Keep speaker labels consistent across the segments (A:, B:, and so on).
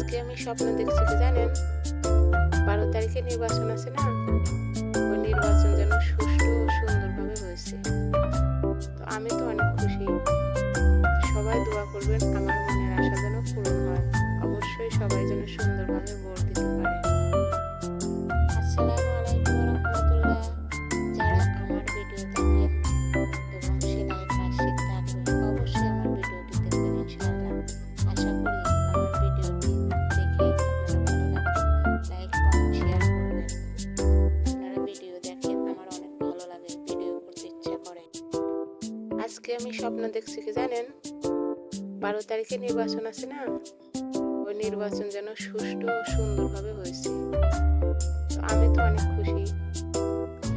A: আজকে আমি স্বপ্ন দেখছি কি জানেন, 12 তারিখে নির্বাচন আছে না, ওই নির্বাচন যেন সুষ্ঠু ও সুন্দরভাবে হয়েছে। তো আমি তো অনেক খুশি। সবাই দোয়া করবেন আমার মনের আশা যেন পূরণ হয়। অবশ্যই সবাই যেন সুন্দরভাবে ভোট দিতে পারে। আসসালামু আলাইকুম রহমতুল্লাহ। যারা আমার ভিডিও দেখেন এবং সেলাই কাজ শিখতে আগ্রহী, অবশ্যই আমার ভিডিওটি দেখবেন ইনশাআল্লাহ। আশা করি আমার ভিডিওটি দেখে আপনারা ভালো লাগবে। লাইক কমেন্ট শেয়ার করবেন। আপনারা ভিডিও দেখেন, আমার অনেক ভালো লাগে, ভিডিও করতে ইচ্ছা করে। আজকে আমি স্বপ্ন দেখছি কি জানেন, 12 তারিখে নির্বাচন আছে না, ওই নির্বাচন যেন সুষ্ঠু ও সুন্দরভাবে হয়েছে। তো আমি তো অনেক খুশি।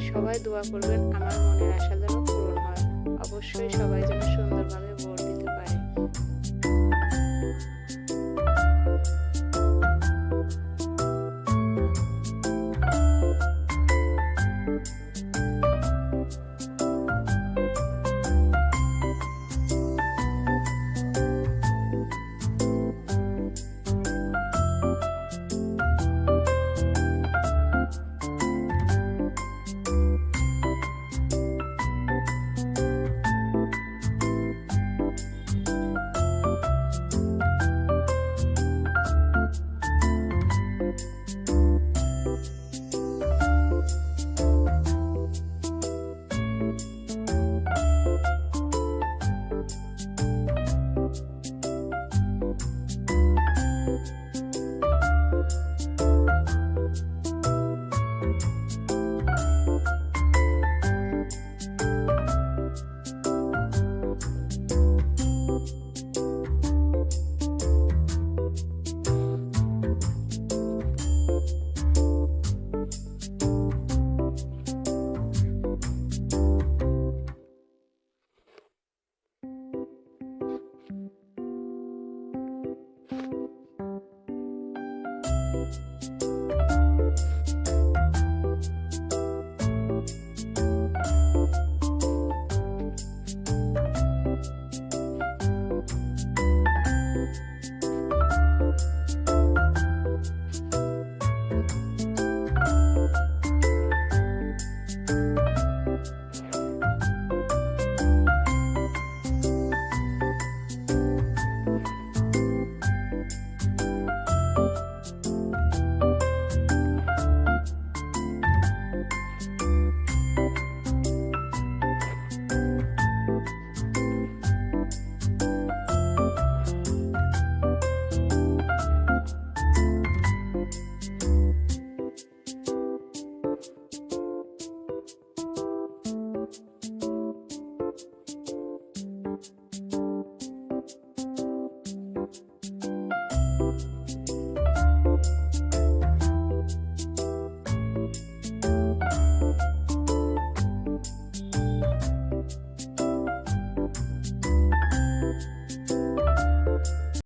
A: সবাই দোয়া করবেন আমার মনের আশা যেন পূরণ হয়। অবশ্যই সবাই যেন সুন্দরভাবে ভোট দিতে পারে।